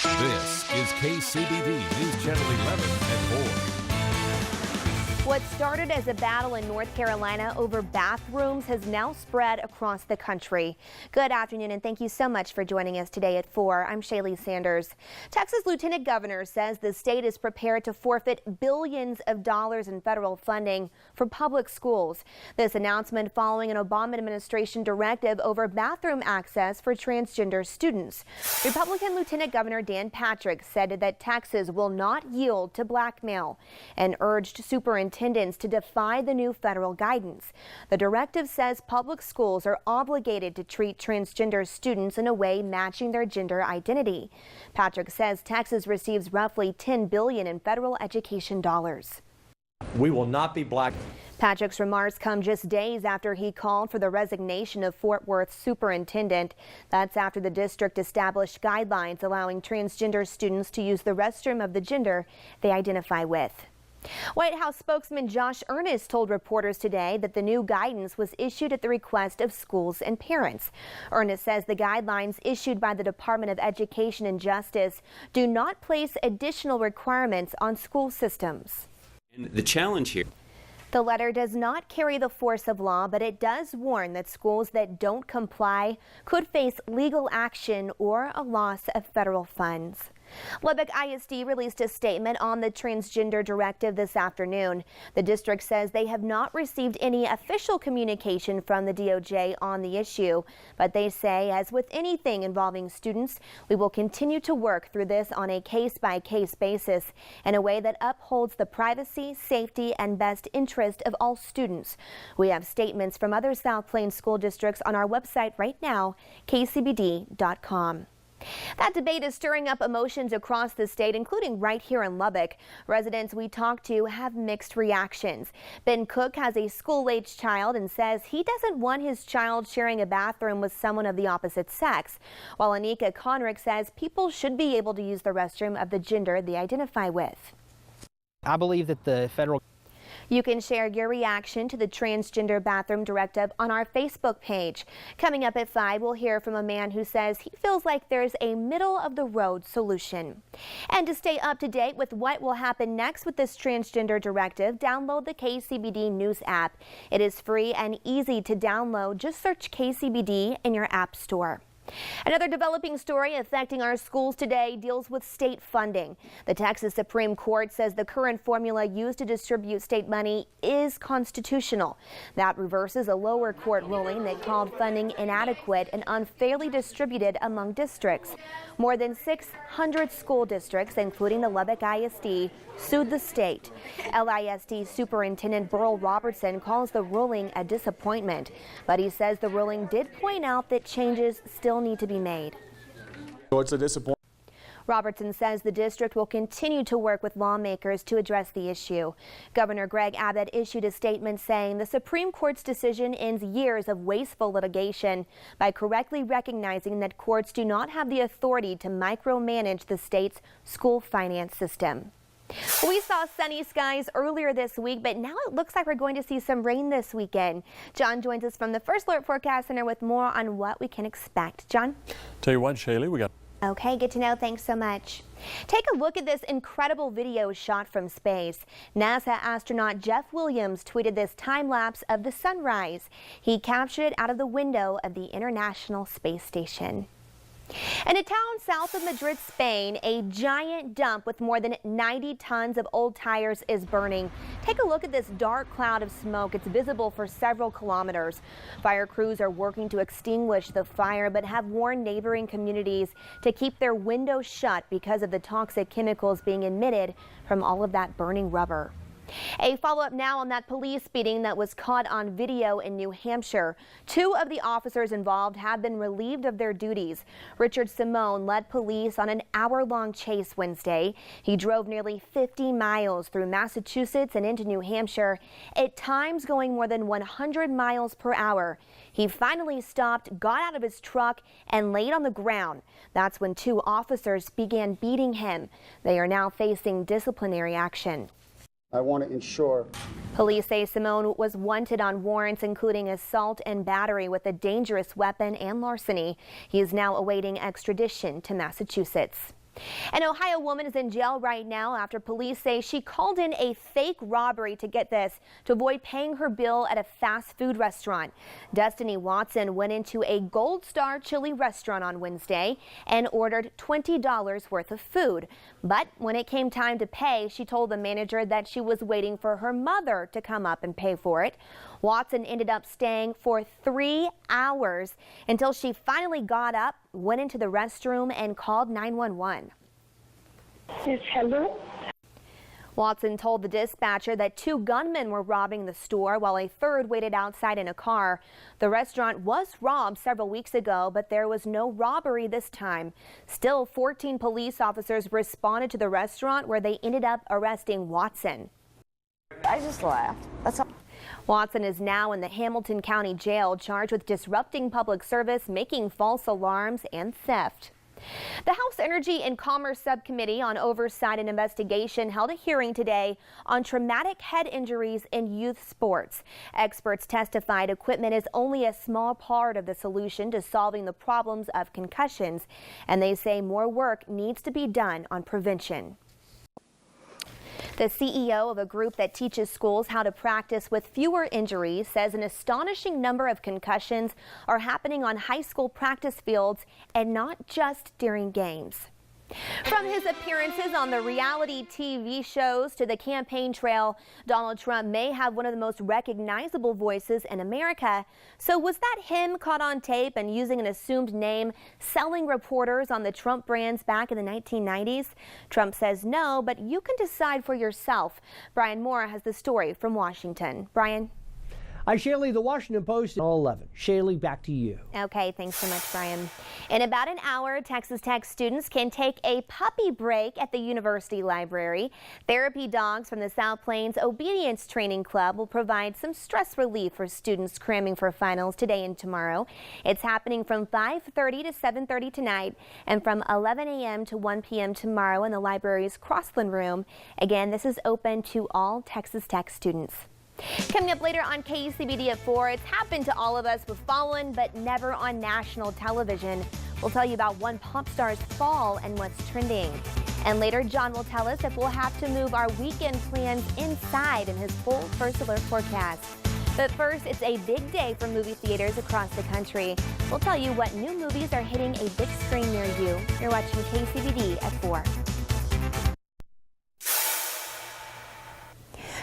This is KCBD News Channel 11 and more. What started as a battle in North Carolina over bathrooms has now spread across the country. Good afternoon and thank you so much for joining us today at 4. I'm Shaylee Sanders. Texas Lieutenant Governor says the state is prepared to forfeit billions of dollars in federal funding for public schools. This announcement following an Obama administration directive over bathroom access for transgender students. Republican Lieutenant Governor Dan Patrick said that Texas will not yield to blackmail and urged superintendents to defy the new federal guidance. The directive says public schools are obligated to treat transgender students in a way matching their gender identity. Patrick says Texas receives roughly $10 billion in federal education dollars. We will not be black. Patrick's remarks come just days after he called for the resignation of Fort Worth superintendent. That's after the district established guidelines allowing transgender students to use the restroom of the gender they identify with. White House spokesman Josh Earnest told reporters today that the new guidance was issued at the request of schools and parents. Earnest says the guidelines issued by the Department of Education and Justice do not place additional requirements on school systems. And the challenge here. The letter does not carry the force of law, but it does warn that schools that don't comply could face legal action or a loss of federal funds. Lubbock ISD released a statement on the transgender directive this afternoon. The district says they have not received any official communication from the DOJ on the issue, but they say, as with anything involving students, we will continue to work through this on a case-by-case basis in a way that upholds the privacy, safety, and best interest of all students. We have statements from other South Plains school districts on our website right now, kcbd.com. That debate is stirring up emotions across the state, including right here in Lubbock. Residents we talked to have mixed reactions. Ben Cook has a school-aged child and says he doesn't want his child sharing a bathroom with someone of the opposite sex, while Anika Conrick says people should be able to use the restroom of the gender they identify with. I believe that the federal. You can share your reaction to the transgender bathroom directive on our Facebook page. Coming up at 5, we'll hear from a man who says he feels like there's a middle-of-the-road solution. And to stay up to date with what will happen next with this transgender directive, download the KCBD News app. It is free and easy to download. Just search KCBD in your app store. Another developing story affecting our schools today deals with state funding. The Texas Supreme Court says the current formula used to distribute state money is constitutional. That reverses a lower court ruling that called funding inadequate and unfairly distributed among districts. More than 600 school districts, including the Lubbock ISD, sued the state. LISD Superintendent Burl Robertson calls the ruling a disappointment, but he says the ruling did point out that changes still need to be made. So it's a disappointment. Robertson says the district will continue to work with lawmakers to address the issue. Governor Greg Abbott issued a statement saying the Supreme Court's decision ends years of wasteful litigation by correctly recognizing that courts do not have the authority to micromanage the state's school finance system. We saw sunny skies earlier this week, but now it looks like we're going to see some rain this weekend. John joins us from the First Alert Forecast Center with more on what we can expect. John? Tell you what, Shaylee, we got. Okay, good to know. Thanks so much. Take a look at this incredible video shot from space. NASA astronaut Jeff Williams tweeted this time lapse of the sunrise. He captured it out of the window of the International Space Station. In a town south of Madrid, Spain, a giant dump with more than 90 tons of old tires is burning. Take a look at this dark cloud of smoke. It's visible for several kilometers. Fire crews are working to extinguish the fire, but have warned neighboring communities to keep their windows shut because of the toxic chemicals being emitted from all of that burning rubber. A follow-up now on that police beating that was caught on video in New Hampshire. 2 of the officers involved have been relieved of their duties. Richard Simone led police on an hour-long chase Wednesday. He drove nearly 50 miles through Massachusetts and into New Hampshire, at times going more than 100 miles per hour. He finally stopped, got out of his truck, and laid on the ground. That's when 2 officers began beating him. They are now facing disciplinary action. I want to ensure. Police say Simone was wanted on warrants including assault and battery with a dangerous weapon and larceny. He is now awaiting extradition to Massachusetts. An Ohio woman is in jail right now after police say she called in a fake robbery to get this to avoid paying her bill at a fast food restaurant. Destiny Watson went into a Gold Star Chili restaurant on Wednesday and ordered $20 worth of food. But when it came time to pay, she told the manager that she was waiting for her mother to come up and pay for it. Watson ended up staying for 3 hours until she finally got up, went into the restroom, and called 911. Yes, hello? Watson told the dispatcher that 2 gunmen were robbing the store while a third waited outside in a car. The restaurant was robbed several weeks ago, but there was no robbery this time. Still, 14 police officers responded to the restaurant where they ended up arresting Watson. I just laughed. That's all. Watson is now in the Hamilton County Jail, charged with disrupting public service, making false alarms, and theft. The House Energy and Commerce Subcommittee on Oversight and Investigation held a hearing today on traumatic head injuries in youth sports. Experts testified equipment is only a small part of the solution to solving the problems of concussions, and they say more work needs to be done on prevention. The CEO of a group that teaches schools how to practice with fewer injuries says an astonishing number of concussions are happening on high school practice fields and not just during games. From his appearances on the reality TV shows to the campaign trail, Donald Trump may have one of the most recognizable voices in America. So was that him caught on tape and using an assumed name, selling reporters on the Trump brands back in the 1990s? Trump says no, but you can decide for yourself. Brian Moore has the story from Washington. Brian? Shaylee, the Washington Post, all 11. Shaylee, back to you. Okay, thanks so much, Brian. In about an hour, Texas Tech students can take a puppy break at the university library. Therapy dogs from the South Plains Obedience Training Club will provide some stress relief for students cramming for finals today and tomorrow. It's happening from 5:30 to 7:30 tonight and from 11 a.m. to 1 p.m. tomorrow in the library's Crossland room. Again, this is open to all Texas Tech students. Coming up later on KCBD at 4, it's happened to all of us. We've fallen, but never on national television. We'll tell you about one pop star's fall and what's trending. And later, John will tell us if we'll have to move our weekend plans inside in his full First Alert forecast. But first, it's a big day for movie theaters across the country. We'll tell you what new movies are hitting a big screen near you. You're watching KCBD at 4.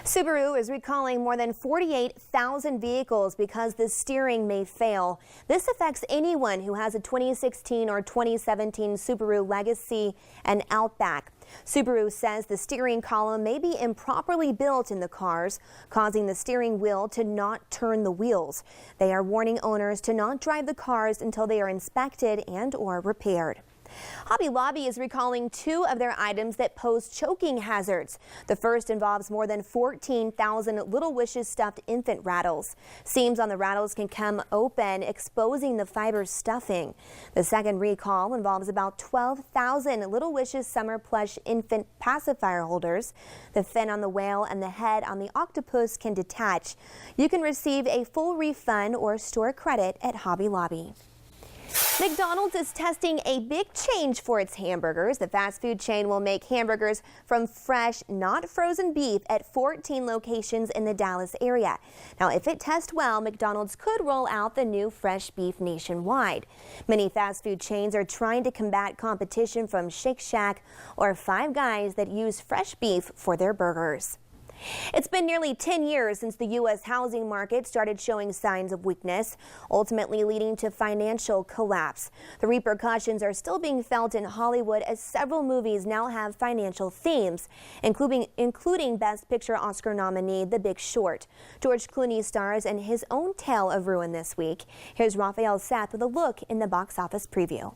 Subaru is recalling more than 48,000 vehicles because the steering may fail. This affects anyone who has a 2016 or 2017 Subaru Legacy and Outback. Subaru says the steering column may be improperly built in the cars, causing the steering wheel to not turn the wheels. They are warning owners to not drive the cars until they are inspected and/or repaired. Hobby Lobby is recalling 2 of their items that pose choking hazards. The first involves more than 14,000 Little Wishes stuffed infant rattles. Seams on the rattles can come open, exposing the fiber stuffing. The second recall involves about 12,000 Little Wishes summer plush infant pacifier holders. The fin on the whale and the head on the octopus can detach. You can receive a full refund or store credit at Hobby Lobby. McDonald's is testing a big change for its hamburgers. The fast food chain will make hamburgers from fresh, not frozen beef at 14 locations in the Dallas area. Now, if it tests well, McDonald's could roll out the new fresh beef nationwide. Many fast food chains are trying to combat competition from Shake Shack or Five Guys that use fresh beef for their burgers. It's been nearly 10 years since the U.S. housing market started showing signs of weakness, ultimately leading to financial collapse. The repercussions are still being felt in Hollywood as several movies now have financial themes, including Best Picture Oscar nominee The Big Short. George Clooney stars in his own tale of ruin this week. Here's Raphael Seth with a look in the box office preview.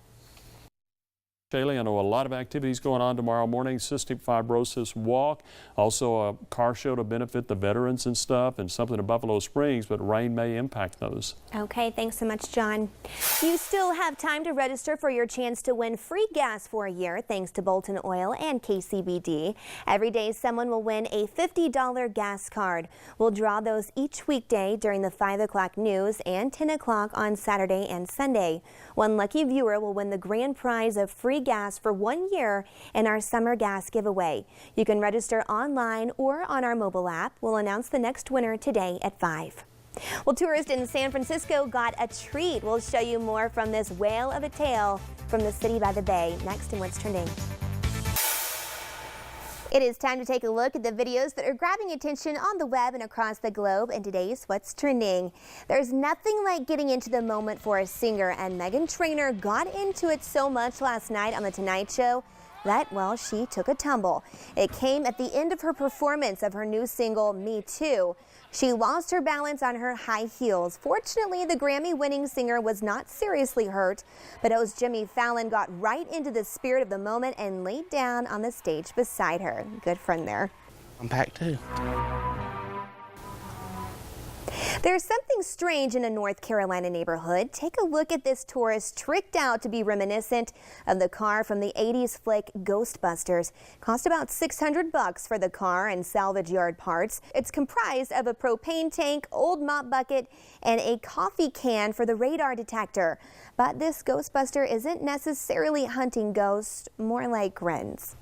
Shaylee, I know a lot of activities going on tomorrow morning. Cystic Fibrosis Walk, also a car show to benefit the veterans and stuff, and something in Buffalo Springs, but rain may impact those. Okay, thanks so much, John. You still have time to register for your chance to win free gas for a year, thanks to Bolton Oil and KCBD. Every day, someone will win a $50 gas card. We'll draw those each weekday during the 5 o'clock news and 10 o'clock on Saturday and Sunday. One lucky viewer will win the grand prize of free free gas for 1 year in our summer gas giveaway. You can register online or on our mobile app. We'll announce the next winner today at 5. Well, tourists in San Francisco got a treat. We'll show you more from this whale of a tale from the city by the bay next in What's Trending. It is time to take a look at the videos that are grabbing attention on the web and across the globe in today's What's Trending. There's nothing like getting into the moment for a singer, and Meghan Trainor got into it so much last night on The Tonight Show that, well, she took a tumble. It came at the end of her performance of her new single, Me Too. She lost her balance on her high heels. Fortunately, the Grammy-winning singer was not seriously hurt, but host Jimmy Fallon got right into the spirit of the moment and laid down on the stage beside her. Good friend there. I'm packed too. There's something strange in a North Carolina neighborhood. Take a look at this tourist tricked out to be reminiscent of the car from the 80s flick Ghostbusters. Cost about $600 for the car and salvage yard parts. It's comprised of a propane tank, old mop bucket, and a coffee can for the radar detector. But this Ghostbuster isn't necessarily hunting ghosts, more like Grins.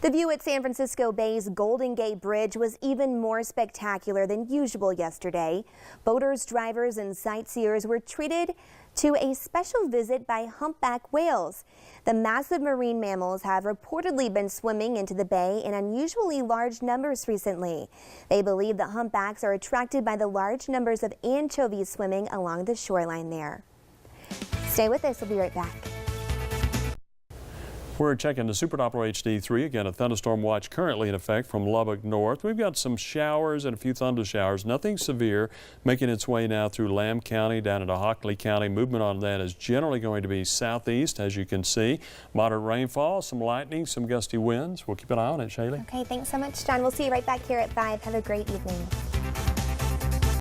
The view at San Francisco Bay's Golden Gate Bridge was even more spectacular than usual yesterday. Boaters, drivers, and sightseers were treated to a special visit by humpback whales. The massive marine mammals have reportedly been swimming into the bay in unusually large numbers recently. They believe the humpbacks are attracted by the large numbers of anchovies swimming along the shoreline there. Stay with us. We'll be right back. We're checking the Super Doppler HD3. Again, a thunderstorm watch currently in effect from Lubbock north. We've got some showers and a few thunder showers. Nothing severe making its way now through Lamb County down into Hockley County. Movement on that is generally going to be southeast, as you can see. Moderate rainfall, some lightning, some gusty winds. We'll keep an eye on it, Shaylee. Okay, thanks so much, John. We'll see you right back here at 5. Have a great evening.